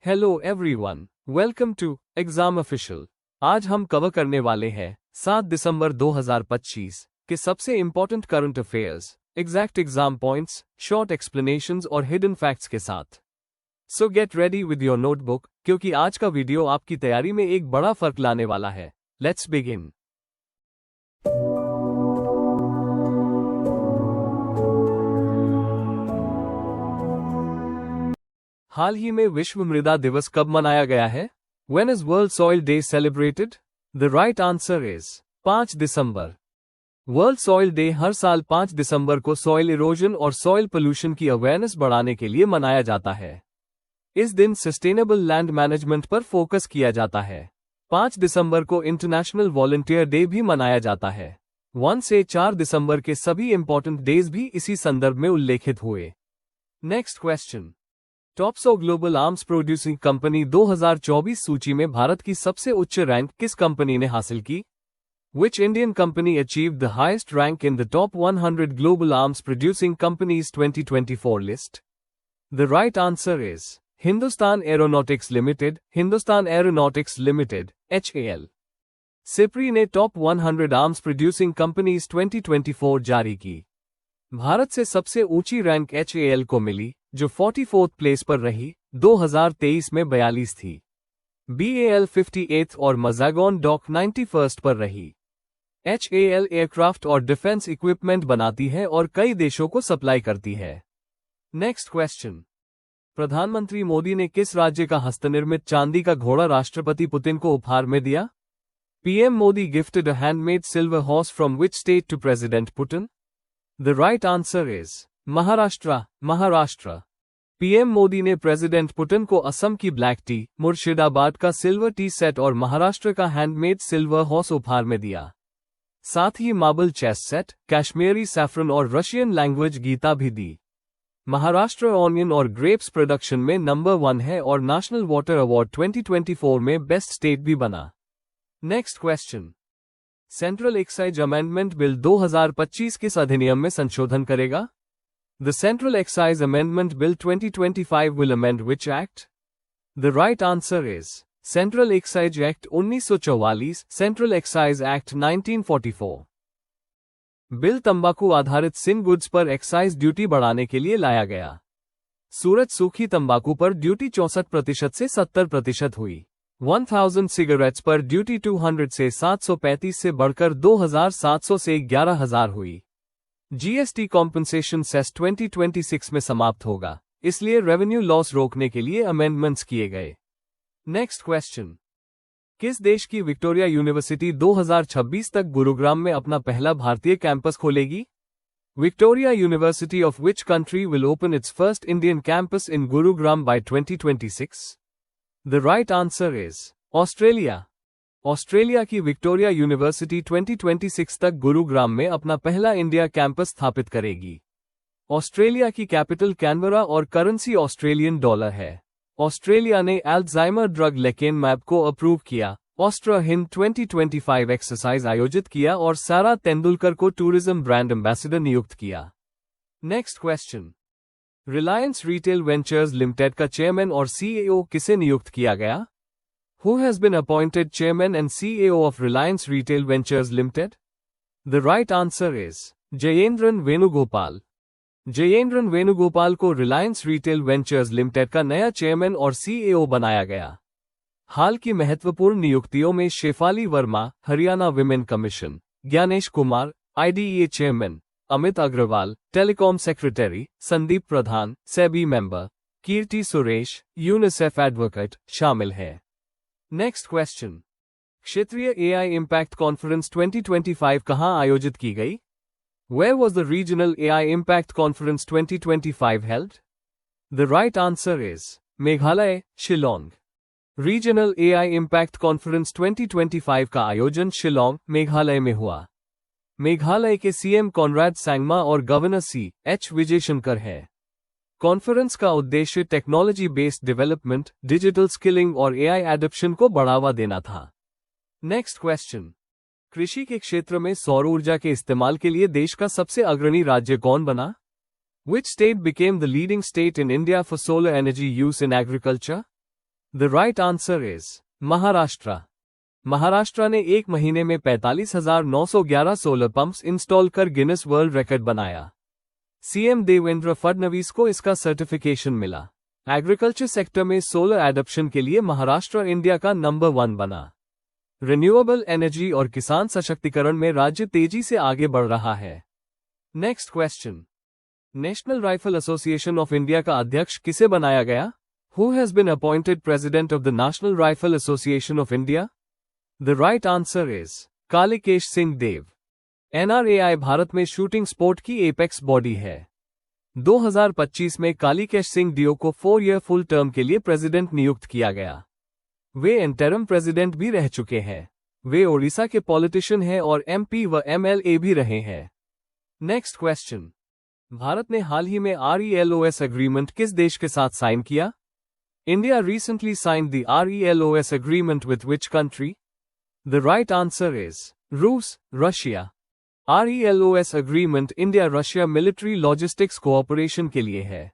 Hello everyone, welcome to exam official. आज हम cover करने वाले हैं 7 दिसंबर 2025 के सबसे important current affairs, exact exam points, short explanations और हिडन फैक्ट्स के साथ। सो get ready with your notebook, क्योंकि आज का वीडियो आपकी तैयारी में एक बड़ा फर्क लाने वाला है। Let's begin. हाल ही में विश्व मृदा दिवस कब मनाया गया है? When is World Soil Day celebrated? The right answer is 5 December. World soil day हर साल 5 दिसंबर को सॉइल इरोजन और सॉइल पोल्यूशन की अवेयरनेस बढ़ाने के लिए मनाया जाता है। इस दिन सस्टेनेबल लैंड मैनेजमेंट पर फोकस किया जाता है। 5 दिसंबर को इंटरनेशनल वॉलंटियर डे भी मनाया जाता है। 1 से 4 दिसंबर के सभी इंपॉर्टेंट डेज भी इसी संदर्भ में उल्लेखित हुए। Next question. टॉप्सो ग्लोबल आर्म्स प्रोड्यूसिंग कंपनी 2024 सूची में भारत की सबसे उच्च रैंक किस कंपनी ने हासिल की? Which Indian company achieved the highest rank in the top 100 global arms producing companies 2024 list? The right answer is Hindustan Aeronautics Limited, Hindustan Aeronautics Limited, HAL. SIPRI ने टॉप 100 आर्म्स प्रोड्यूसिंग कंपनीज 2024 जारी की। भारत से सबसे ऊंची rank HAL को मिली, जो 44th place पर रही, 2023 में 42 थी। BAL 58th और मज़ागॉन डॉक 91st पर रही। HAL एयरक्राफ्ट और डिफेंस इक्विपमेंट बनाती है और कई देशों को सप्लाई करती है। Next question. प्रधानमंत्री मोदी ने किस राज्य का हस्तनिर्मित चांदी का घोड़ा राष्ट्रपति पुतिन को उपहार में दिया? PM Modi gifted a handmade silver horse from which state to president Putin? The right answer is Maharashtra. PM Modi ने प्रेसिडेंट पुतिन को असम की ब्लैक टी, मुर्शिदाबाद का सिल्वर टी सेट और महाराष्ट्र का हैंडमेड सिल्वर हॉर्स उपहार में दिया। साथ ही marble chess set, Kashmiri saffron और रशियन लैंग्वेज गीता भी दी। महाराष्ट्र ऑनियन और ग्रेप्स प्रोडक्शन में नंबर 1 है और नेशनल वाटर अवार्ड 2024 में बेस्ट स्टेट भी बना। Next question. Central excise amendment bill 2025 किस अधिनियम में संशोधन करेगा? The Central Excise Amendment Bill 2025 will amend which act? The right answer is Central Excise Act 1944, Central Excise Act 1944। Bill तंबाकू आधारित सिन गुड्स पर एक्साइज ड्यूटी बढ़ाने के लिए लाया गया। सूरत सूखी तंबाकू पर ड्यूटी 64% से 70% हुई। 1000 सिगरेट्स पर ड्यूटी 200 से 735 से बढ़कर 2700 से 11000 हुई। GST कॉम्पनसेशन सेस 2026 में समाप्त होगा, इसलिए रेवेन्यू लॉस रोकने के लिए अमेंडमेंट्स किए गए। Next question. किस देश की विक्टोरिया यूनिवर्सिटी 2026 तक गुरुग्राम में अपना पहला भारतीय कैंपस खोलेगी? Victoria university of which country will open its first Indian campus in Gurugram by 2026? The right answer is Australia. Australia की विक्टोरिया यूनिवर्सिटी 2026 तक गुरुग्राम में अपना पहला इंडिया कैंपस स्थापित करेगी। ऑस्ट्रेलिया की कैपिटल कैनबरा और करेंसी ऑस्ट्रेलियन डॉलर है। ऑस्ट्रेलिया ने अल्जाइमर ड्रग लेकेनमैप को अप्रूव किया। ऑस्ट्रा हिंद 2025 एक्सरसाइज आयोजित किया और सारा तेंदुलकर को टूरिज्म ब्रांड एम्बेसडर नियुक्त किया। Next question. Reliance retail ventures limited का चेयरमैन और CEO किसे नियुक्त किया गया? Who has been appointed chairman and CEO of Reliance Retail Ventures Limited? The right answer is Jayendran Venugopal. Jayendran Venugopal को रिलायंस रिटेल वेंचर्स लिमिटेड का नया चेयरमैन और CEO बनाया गया। हाल की महत्वपूर्ण नियुक्तियों में Shefali Verma, Haryana women commission, Gyanesh Kumar, IDEA chairman, Amit Agarwal, telecom secretary, Sandeep Pradhan, SEBI member, Kirti Suresh, UNICEF advocate शामिल हैं। Next question. क्षेत्रीय AI इम्पैक्ट कॉन्फ्रेंस 2025 कहां आयोजित की गई? Where was the regional AI impact conference 2025 held? The right answer is Meghalaya, Shillong. Regional AI impact conference 2025 का आयोजन शिलोंग, मेघालय में हुआ। मेघालय के CM कॉनराड सांगमा और गवर्नर CH विजयशंकर है। कॉन्फ्रेंस का उद्देश्य technology based development, digital skilling और AI एडॉप्शन को बढ़ावा देना था। Next question. कृषि के क्षेत्र में सौर ऊर्जा के इस्तेमाल के लिए देश का सबसे अग्रणी राज्य कौन बना? Which state became the leading state in India for solar energy use in agriculture? The right answer is Maharashtra. Maharashtra ने एक महीने में 45,911 सोलर पंप्स इंस्टॉल कर गिनेस वर्ल्ड रिकॉर्ड बनाया। सीएम देवेंद्र फडणवीस को इसका सर्टिफिकेशन मिला। एग्रीकल्चर सेक्टर में सोलर एडॉप्शन के लिए महाराष्ट्र इंडिया का नंबर 1 बना। रिन्यूएबल एनर्जी और किसान सशक्तिकरण में राज्य तेजी से आगे बढ़ रहा है। Next question, national rifle association of India का अध्यक्ष किसे बनाया गया? Who has been appointed president of the national rifle association of India? The right answer is Kalikesh Singh Deo. NRAI Bharat में शूटिंग स्पोर्ट की एपेक्स बॉडी है। 2025 में कालिकेश सिंह देव को 4 ईयर फुल टर्म के लिए प्रेसिडेंट नियुक्त किया गया। वे इंटरिम प्रेसिडेंट भी रह चुके हैं। वे ओडिशा के पॉलिटिशियन हैं और एमपी व एमएलए भी रहे हैं। नेक्स्ट क्वेश्चन, भारत ने हाल ही में RELOS एग्रीमेंट किस देश के साथ साइन किया? India recently signed the RELOS agreement with which country? The right answer is रूस, Russia. RELOS agreement India Russia military logistics cooperation के लिए है।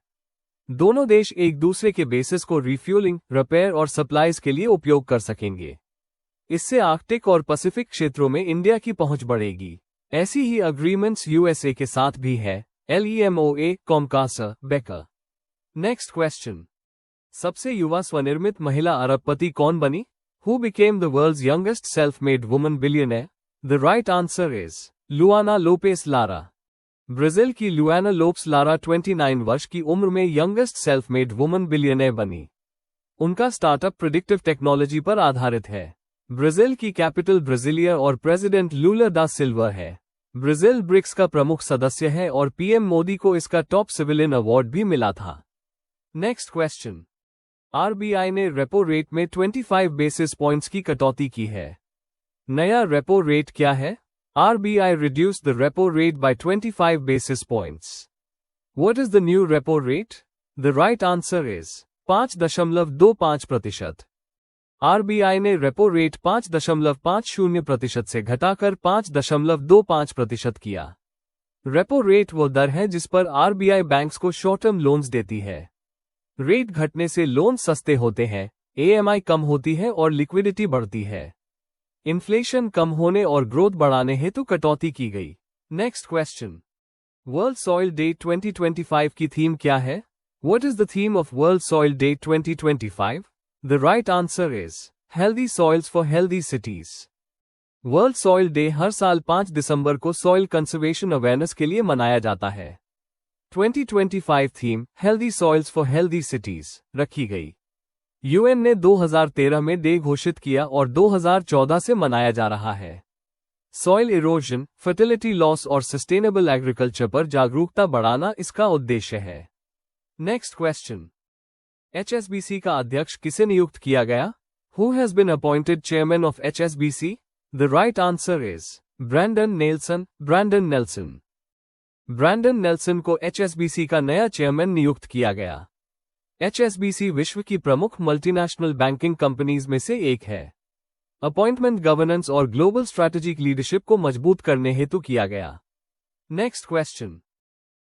दोनों देश एक दूसरे के बेसिस को रिफ्यूलिंग, रिपेयर और सप्लाईज के लिए उपयोग कर सकेंगे। इससे आर्कटिक और पैसिफिक क्षेत्रों में इंडिया की पहुंच बढ़ेगी। ऐसी ही अग्रीमेंट्स यूएसए के साथ भी है, LEMOA, Comcast, Baker. Next question, सबसे युवा स्वनिर्मित महिला अरबपति कौन बनी? Who became the world's youngest self made woman billionaire? The right answer is Luana Lopes Lara. Brazil की लुआना लोप्स लारा 29 वर्ष की उम्र में youngest self made woman billionaire बनी। उनका स्टार्टअप प्रिडिक्टिव टेक्नोलॉजी पर आधारित है। ब्राजील की कैपिटल ब्राजीलिया और प्रेसिडेंट लूला दा सिल्वा है। ब्राजील ब्रिक्स का प्रमुख सदस्य है और पीएम मोदी को इसका टॉप सिविलियन अवार्ड भी मिला था। नेक्स्ट क्वेश्चन, आरबीआई ने रेपो रेट में 25 बेसिस पॉइंट्स की कटौती की है। नया रेपो रेट क्या है? RBI reduced the repo rate by 25 basis points. What is the new repo rate? The right answer is 5.25%. RBI ने रेपो रेट 5.50% से घटाकर 5.25% किया। रेपो रेट वो दर है जिस पर RBI बैंक्स को शॉर्ट टर्म लोन्स देती है। रेट घटने से लोन सस्ते होते हैं, AMI कम होती है और लिक्विडिटी बढ़ती है। इन्फ्लेशन कम होने और ग्रोथ बढ़ाने हेतु कटौती की गई। Next question, world soil day 2025 की थीम क्या है? What is the theme of world soil day 2025? The right answer is healthy soils for healthy cities. World soil day हर साल 5 दिसंबर को सॉइल कंजर्वेशन अवेयरनेस के लिए मनाया जाता है। 2025 theme healthy soils for healthy cities रखी गई। यूएन ने 2013 में डे घोषित किया और 2014 से मनाया जा रहा है। सॉइल इरोजन, फर्टिलिटी लॉस और सस्टेनेबल एग्रीकल्चर पर जागरूकता बढ़ाना इसका उद्देश्य है। नेक्स्ट क्वेश्चन, HSBC का अध्यक्ष किसे नियुक्त किया गया? Who has been appointed chairman of HSBC? The right answer is Brendan Nelson. Brendan Nelson को HSBC का नया चेयरमैन नियुक्त किया गया। HSBC विश्व की प्रमुख मल्टीनेशनल बैंकिंग कंपनीज में से एक है। अपॉइंटमेंट गवर्नेंस और ग्लोबल स्ट्रैटेजिक लीडरशिप को मजबूत करने हेतु किया गया। नेक्स्ट क्वेश्चन,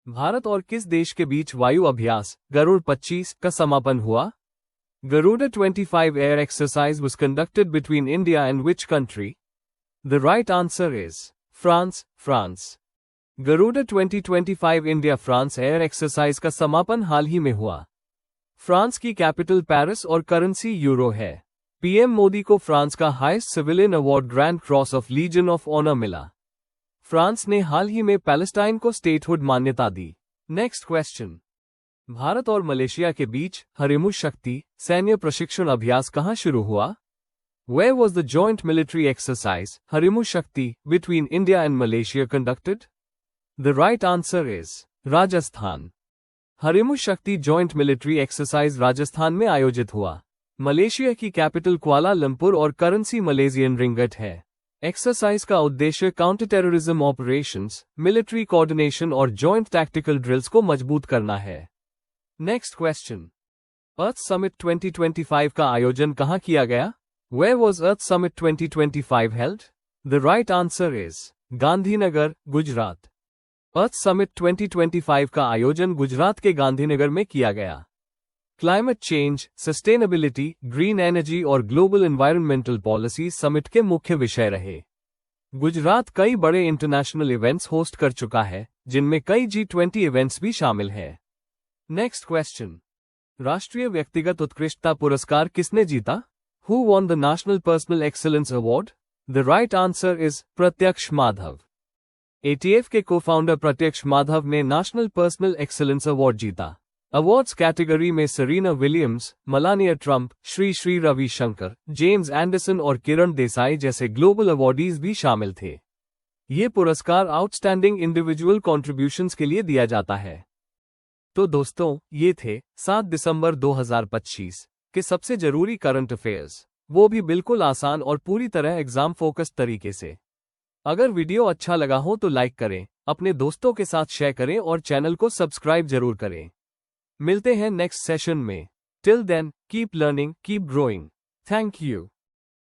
भारत और किस देश के बीच वायु अभ्यास गरुड़ 25 का समापन हुआ? Garuda 25 air exercise was conducted between India and which country? The right answer is France. Garuda 2025 India France air exercise का समापन हाल ही में हुआ। फ्रांस की कैपिटल पेरिस और करेंसी यूरो है। पीएम मोदी को फ्रांस का highest civilian award grand cross of legion of honour मिला। फ्रांस ने हाल ही में पैलेस्टाइन को स्टेटहुड मान्यता दी। नेक्स्ट क्वेश्चन, भारत और मलेशिया के बीच हरिमुश शक्ति सैन्य प्रशिक्षण अभ्यास कहां शुरू हुआ? Where was the joint military exercise Harimush Shakti between India and Malaysia conducted? The right answer is Rajasthan. हरिमुश शक्ति जॉइंट मिलिट्री एक्सरसाइज राजस्थान में आयोजित हुआ। मलेशिया की कैपिटल कुआलालंपुर और करेंसी मलेशियन रिंगट है। एक्सरसाइज का उद्देश्य counter terrorism operations, military coordination और जॉइंट टैक्टिकल ड्रिल्स को मजबूत करना है। नेक्स्ट क्वेश्चन, अर्थ समिट 2025 का आयोजन कहां किया गया? Where was Earth Summit 2025 held? The right answer is Gandhinagar, Gujarat. Earth summit 2025 का आयोजन गुजरात के गांधीनगर में किया गया। Climate change, sustainability, green energy और ग्लोबल एनवायरनमेंटल पॉलिसी समिट के मुख्य विषय रहे। गुजरात कई बड़े इंटरनेशनल इवेंट्स होस्ट कर चुका है, जिनमें कई G20 इवेंट्स भी शामिल हैं। नेक्स्ट क्वेश्चन, राष्ट्रीय व्यक्तिगत उत्कृष्टता पुरस्कार किसने जीता? Who won the national personal excellence award? The right answer is Pratyaksh Madhav. ATF के को-फाउंडर प्रत्यक्ष माधव ने नेशनल पर्सनल एक्सीलेंस अवार्ड जीता। अवार्ड्स कैटेगरी में Serena Williams, Melania Trump, Shri Shri Ravishankar, James Anderson और किरण देसाई जैसे ग्लोबल अवार्डीज भी शामिल थे। ये पुरस्कार आउटस्टैंडिंग इंडिविजुअल कॉन्ट्रीब्यूशंस के लिए दिया जाता है। तो दोस्तों, ये थे 7 दिसंबर 2025 के सबसे जरूरी करंट अफेयर्स, वो भी बिल्कुल आसान और पूरी तरह एग्जाम फोकस्ड तरीके से। अगर वीडियो अच्छा लगा हो तो लाइक करें, अपने दोस्तों के साथ शेयर करें और चैनल को सब्सक्राइब जरूर करें। मिलते हैं नेक्स्ट सेशन में। Till then, keep learning, keep growing. Thank you.